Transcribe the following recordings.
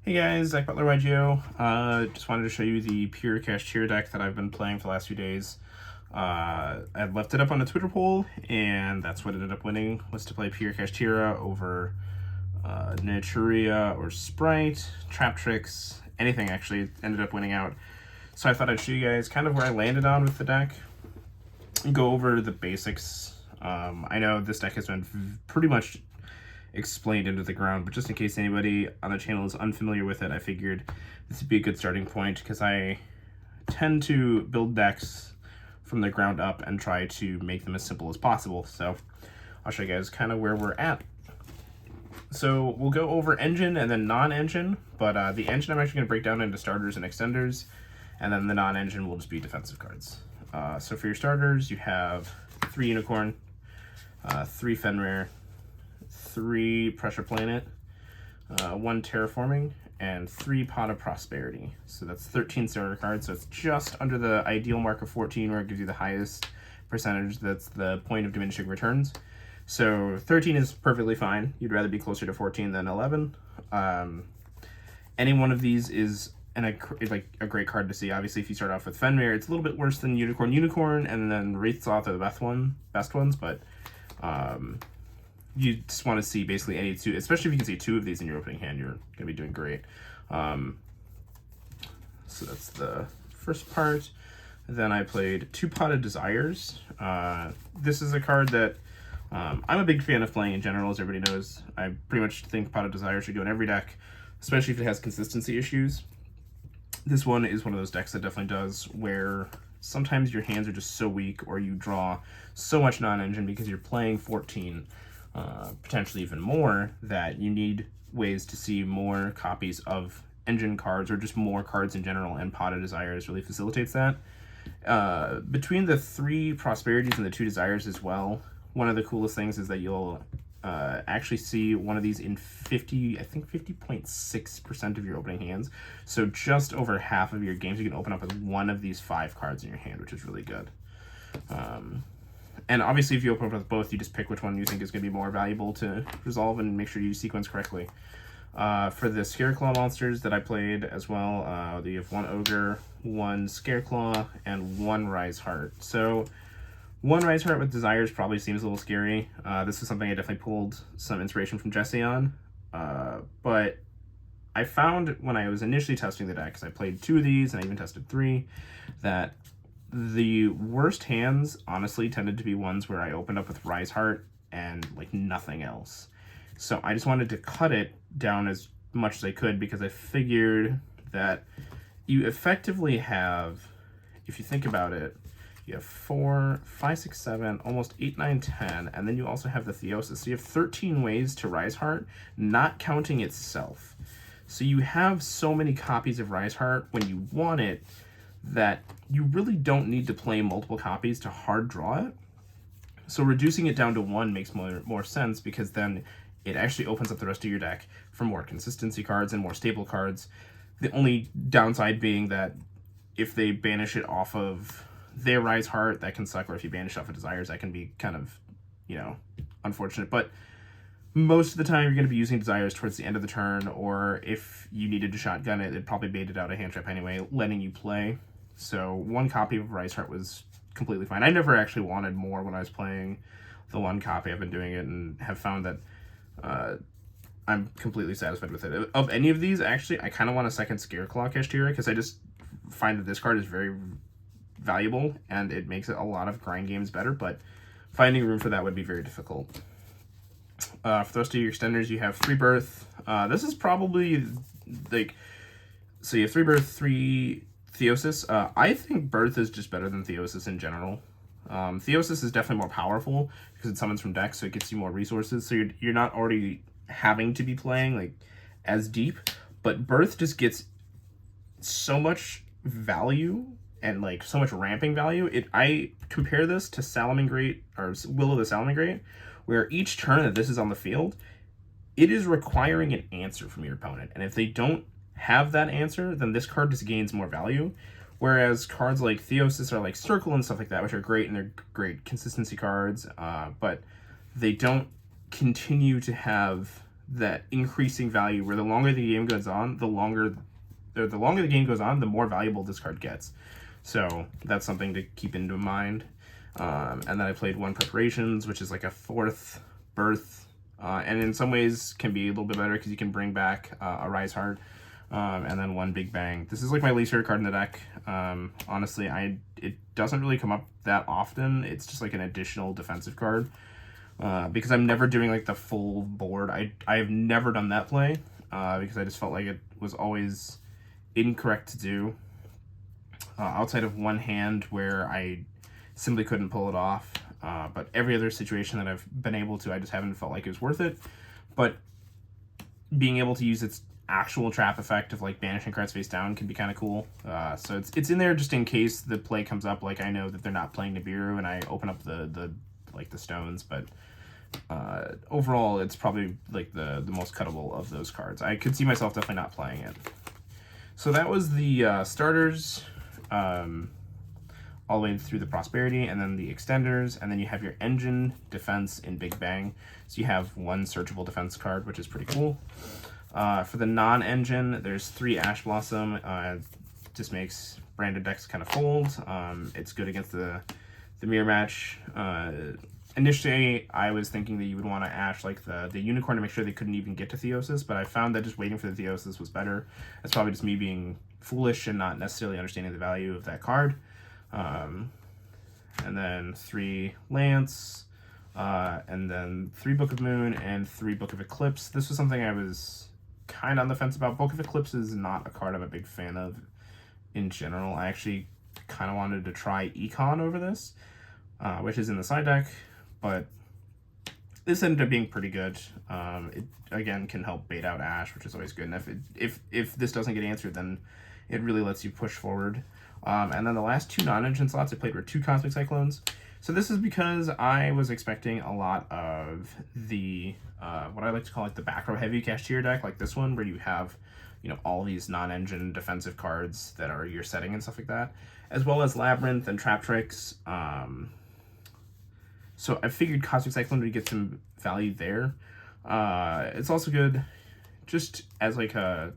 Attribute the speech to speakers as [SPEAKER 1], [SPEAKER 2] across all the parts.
[SPEAKER 1] Hey guys, Zach Butler YGO. Just wanted to show you the pure Kashtira deck that I've been playing for the last few days. I left it up on a Twitter poll, and that's what ended up winning, was to play pure Kashtira over Naturia or Sprite, Trap Tricks, anything actually ended up winning out. So I thought I'd show you guys kind of where I landed on with the deck, and go over the basics. I know this deck has been pretty much explained into the ground, but just in case anybody on the channel is unfamiliar with it, I figured this would be a good starting point because I tend to build decks from the ground up and try to make them as simple as possible. So I'll show you guys kind of where we're at. So we'll go over engine and then non-engine, but the engine I'm actually going to break down into starters and extenders, and then the non-engine will just be defensive cards. So for your starters, you have 3 Unicorn, 3 Fenrir, 3 Pressure Planet, 1 Terraforming, and 3 Pot of Prosperity. So that's 13 starter cards, so it's just under the ideal mark of 14 where it gives you the highest percentage. That's the point of diminishing returns. So 13 is perfectly fine. You'd rather be closer to 14 than 11. Any one of these is a great card to see. Obviously, if you start off with Fenrir, it's a little bit worse than Unicorn, and then Wraithsloth are the best ones, but you just want to see basically any two, especially if you can see 2 of these in your opening hand, you're going to be doing great. So that's the first part. Then I played 2 Pot of Desires. This is a card that I'm a big fan of playing in general, as everybody knows. I pretty much think Pot of Desires should go in every deck, especially if it has consistency issues. This one is one of those decks that definitely does, where sometimes your hands are just so weak, or you draw so much non-engine because you're playing 14, potentially even more, that you need ways to see more copies of engine cards, or just more cards in general, and Pot of Desires really facilitates that. Between the 3 Prosperities and the 2 Desires as well, one of the coolest things is that you'll actually see one of these in 50.6% of your opening hands. So just over half of your games you can open up with one of these 5 cards in your hand, which is really good. And obviously, if you open up with both, you just pick which one you think is going to be more valuable to resolve and make sure you sequence correctly. For the Scareclaw monsters that I played as well, you have 1 Ogre, 1 Scareclaw, and 1 Rise Heart. So 1 Rise Heart with Desires probably seems a little scary. This is something I definitely pulled some inspiration from Jesse on. But I found when I was initially testing the deck, because I played 2 of these and I even tested 3, that the worst hands honestly tended to be ones where I opened up with Rise Heart and like nothing else. So I just wanted to cut it down as much as I could, because I figured that you effectively have, if you think about it, you have 4, 5, 6, 7, almost 8, 9, 10, and then you also have the Theosis. So you have 13 ways to Rise Heart, not counting itself. So you have so many copies of Rise Heart when you want it that you really don't need to play multiple copies to hard draw it. So reducing it down to 1 makes more sense, because then it actually opens up the rest of your deck for more consistency cards and more stable cards. The only downside being that if they banish it off of their Rise Heart, that can suck, or if you banish off of Desires, that can be kind of, unfortunate. But most of the time, you're going to be using Desires towards the end of the turn, or if you needed to shotgun it, it'd probably baited out a hand trap anyway, letting you play. So 1 copy of Rise Heart was completely fine. I never actually wanted more when I was playing the 1 copy. I've been doing it and have found that I'm completely satisfied with it. Of any of these, actually, I kind of want a second Scareclaw Kashtira, because I just find that this card is very valuable and it makes it a lot of grind games better, but finding room for that would be very difficult. For the rest of your extenders, you have 3 Birth. This is probably so you have 3 Birth, 3 Theosis. I think Birth is just better than Theosis in general. Theosis is definitely more powerful because it summons from decks, so it gets you more resources. So you're not already having to be playing as deep, but Birth just gets so much value and so much ramping value. I compare this to Salamangreat, or Will of the Salamangreat, where each turn that this is on the field, it is requiring an answer from your opponent, and if they don't have that answer, then this card just gains more value. Whereas cards like Theosis are like Circle and stuff like that, which are great, and they're great consistency cards, but they don't continue to have that increasing value where the longer the game goes on, the longer the game goes on, the more valuable this card gets. So that's something to keep into mind. And then I played 1 Preparations, which is like a 4th Birth, and in some ways can be a little bit better because you can bring back a Rise Heart. And then 1 Big Bang. This is like my least favorite card in the deck. Honestly, it doesn't really come up that often. It's just like an additional defensive card. Because I'm never doing like the full board. I have never done that play because I just felt like it was always incorrect to do. Outside of one hand where I simply couldn't pull it off. But every other situation that I've been able to, I just haven't felt like it was worth it. But being able to use its actual trap effect of like banishing cards face down can be kind of cool. So it's in there just in case the play comes up. Like I know that they're not playing Nibiru and I open up the stones, but overall it's probably like the most cuttable of those cards. I could see myself definitely not playing it. So that was the starters, all the way through the Prosperity, and then the extenders, and then you have your engine defense in Big Bang. So you have 1 searchable defense card, which is pretty cool. For the non-engine, there's 3 Ash Blossom. Just makes branded decks kind of fold. It's good against the mirror match. Initially, I was thinking that you would want to Ash like the Unicorn to make sure they couldn't even get to Theosis, but I found that just waiting for the Theosis was better. That's probably just me being foolish and not necessarily understanding the value of that card. And then 3 Lance, and then 3 Book of Moon and 3 Book of Eclipse. This was something I was kind of on the fence about. Book of Eclipse is not a card I'm a big fan of in general. I actually kind of wanted to try Econ over this, which is in the side deck, but this ended up being pretty good. It again can help bait out Ash, which is always good. And if this doesn't get answered, then it really lets you push forward. And then the last 2 non-engine slots I played were 2 Cosmic Cyclones. So this is because I was expecting a lot of the what I like to call like the back row heavy Kashtira deck, like this one, where you have, you know, all these non-engine defensive cards that are your setting and stuff like that, as well as Labyrinth and Trap Tricks. So I figured Cosmic Cyclone would get some value there. It's also good just as like a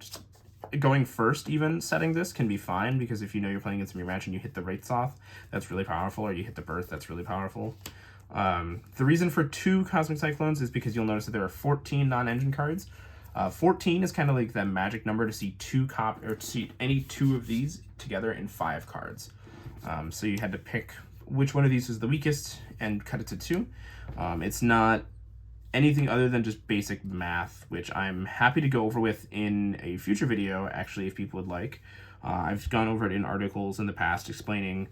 [SPEAKER 1] going first, even setting this can be fine, because if you know you're playing against a mirror match and you hit the Wraithsoth, that's really powerful, or you hit the Birth, that's really powerful. The reason for 2 Cosmic Cyclones is because you'll notice that there are 14 non-engine cards. 14 is kind of like the magic number to see to see any 2 of these together in 5 cards. So you had to pick which one of these is the weakest and cut it to 2. It's not anything other than just basic math, which I'm happy to go over with in a future video, actually, if people would like. I've gone over it in articles in the past explaining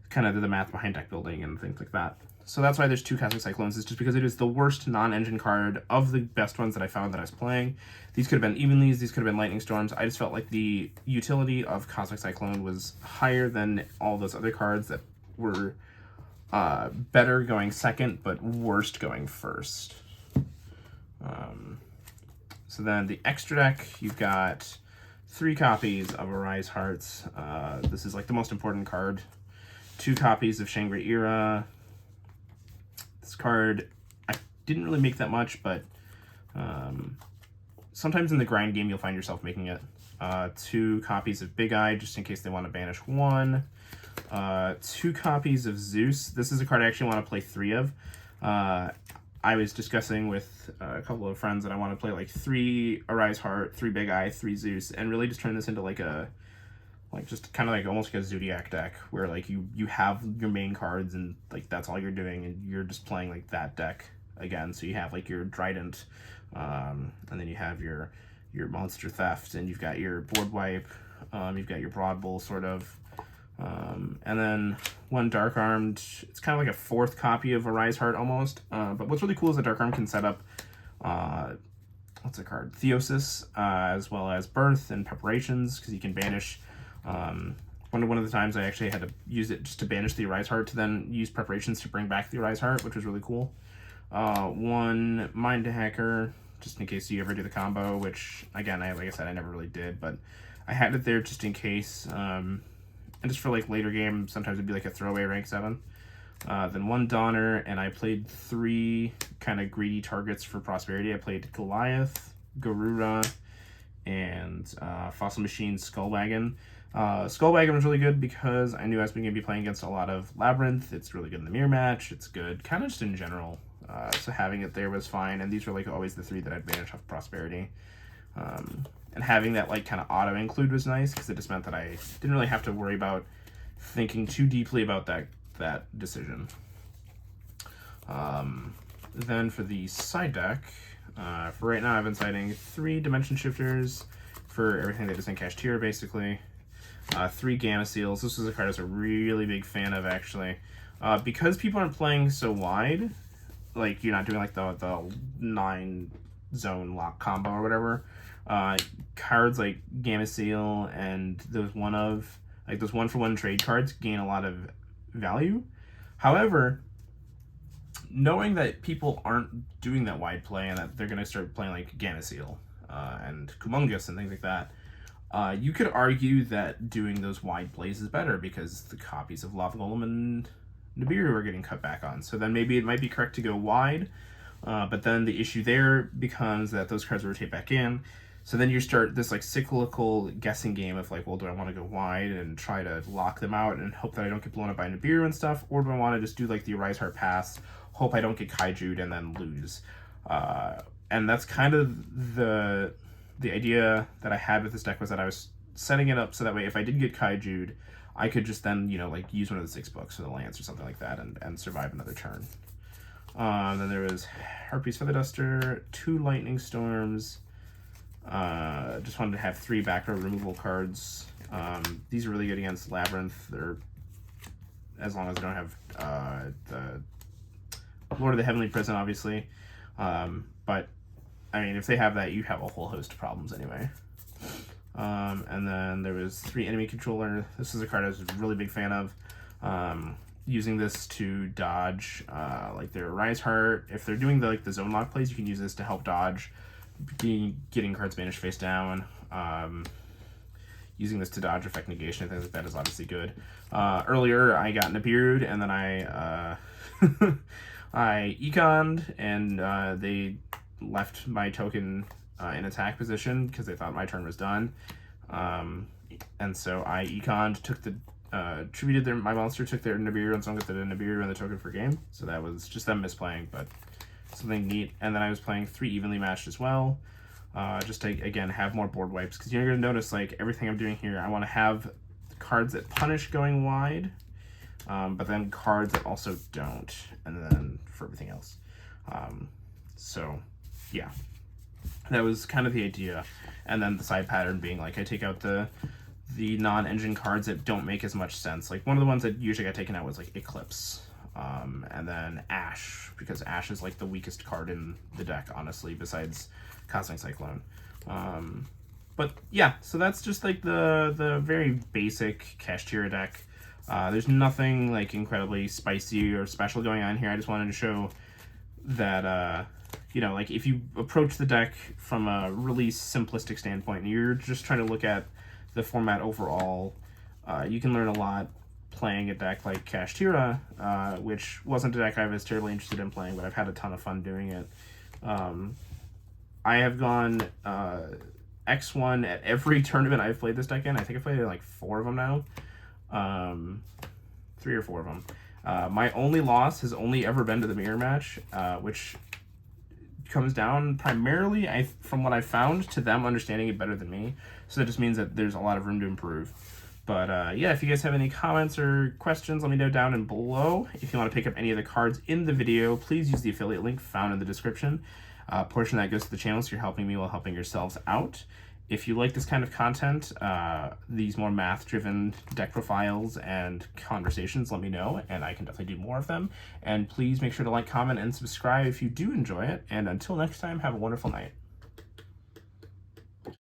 [SPEAKER 1] kind of the math behind deck building and things like that. So that's why there's 2 Cosmic Cyclones, is just because it is the worst non-engine card of the best ones that I found that I was playing. These could have been Evenlies, these could have been Lightning Storms. I just felt like the utility of Cosmic Cyclone was higher than all those other cards that were better going second, but worst going first. So then the extra deck, you've got 3 copies of Arise Hearts. This is like the most important card. 2 copies of Shangri Era. This card, I didn't really make that much, but sometimes in the grind game you'll find yourself making it. 2 copies of Big Eye, just in case they want to banish 1. 2 copies of Zeus. This is a card I actually want to play 3 of. I was discussing with a couple of friends that I want to play like 3 Arise Heart, 3 Big Eye, 3 Zeus, and really just turn this into like just kind of like almost like a Zodiac deck, where like you have your main cards and like that's all you're doing, and you're just playing like that deck again. So you have like your Trident, and then you have your Monster Theft, and you've got your Board Wipe, you've got your Broad Bull sort of. And then 1 Dark Armed. It's kind of like a 4th copy of Arise Heart almost. But what's really cool is that Dark Armed can set up, what's the card? Theosis, as well as Birth and Preparations, because you can banish. One of the times I actually had to use it just to banish the Arise Heart to then use Preparations to bring back the Arise Heart, which was really cool. 1 Mind Hacker, just in case you ever do the combo, which, again, like I said, I never really did, but I had it there just in case. And just for like later game, sometimes it'd be like a throwaway rank 7. then 1 Donner, and I played 3 kind of greedy targets for prosperity. I played Goliath, Garura, and Fossil Machine Skullwagon. Skullwagon was really good because I knew I was going to be playing against a lot of Labyrinth. It's really good in the mirror match. It's good kind of just in general. So having it there was fine, and these were like always the 3 that I'd manage off prosperity. And having that like kind of auto include was nice because it just meant that I didn't really have to worry about thinking too deeply about that decision. Then for the side deck, for right now I've been siding 3 Dimension Shifters for everything that isn't Kashtira, basically. 3 Gamma Seals. This is a card I was a really big fan of, actually. Because people aren't playing so wide, like you're not doing like the 9 zone lock combo or whatever, cards like Gamma Seal and those those 1-for-1 trade cards gain a lot of value. However, knowing that people aren't doing that wide play and that they're going to start playing like Gamma Seal and Kumungus and things like that, you could argue that doing those wide plays is better because the copies of Lava Golem and Nibiru are getting cut back on. So then maybe it might be correct to go wide, but then the issue there becomes that those cards rotate back in. So then you start this like cyclical guessing game of like, well, do I want to go wide and try to lock them out and hope that I don't get blown up by Nibiru and stuff, or do I want to just do like the Arise Heart pass, hope I don't get Kaiju'd and then lose? And that's kind of the idea that I had with this deck, was that I was setting it up so that way if I did get Kaiju'd, I could just then, like use one of the 6 books or the Lance or something like that and survive another turn. Then there was Harpy's Feather Duster, 2 Lightning Storms. Just wanted to have 3 back row removal cards. These are really good against Labyrinth. They're, as long as they don't have the Lord of the Heavenly Prison, obviously. But I mean, if they have that, you have a whole host of problems anyway. And then there was 3 Enemy Controller. This is a card I was a really big fan of. Using this to dodge like their Rise Heart. If they're doing the zone lock plays, you can use this to help dodge getting cards banished face down. Using this to dodge effect negation and things like that is obviously good. Earlier I got Nibiru'd and then I I econed and they left my token in attack position because they thought my turn was done. And so I econed, took the attributed my monster, took their Nibiru, and someone got the Nibiru and the token for game. So that was just them misplaying, but something neat. And then I was playing 3 evenly matched as well, just to again have more board wipes, because you're going to notice like everything I'm doing here, I want to have cards that punish going wide, but then cards that also don't, and then for everything else. So yeah, that was kind of the idea. And then the side pattern being like I take out the non-engine cards that don't make as much sense. Like one of the ones that usually got taken out was like Eclipse, and then Ash, because Ash is like the weakest card in the deck, honestly, besides Cosmic Cyclone. But yeah, so that's just like the very basic Kashtira deck. There's nothing like incredibly spicy or special going on here. I just wanted to show that like if you approach the deck from a really simplistic standpoint and you're just trying to look at the format overall, you can learn a lot playing a deck like Kashtira, which wasn't a deck I was terribly interested in playing, but I've had a ton of fun doing it. I have gone X1 at every tournament I've played this deck in. I think I've played like 4 of them now. 3 or 4 of them. My only loss has only ever been to the mirror match, which comes down primarily, from what I found, to them understanding it better than me. So that just means that there's a lot of room to improve. But yeah, if you guys have any comments or questions, let me know down and below. If you want to pick up any of the cards in the video, please use the affiliate link found in the description. Portion that goes to the channel, so you're helping me while helping yourselves out. If you like this kind of content, these more math-driven deck profiles and conversations, let me know, and I can definitely do more of them. And please make sure to like, comment, and subscribe if you do enjoy it. And until next time, have a wonderful night.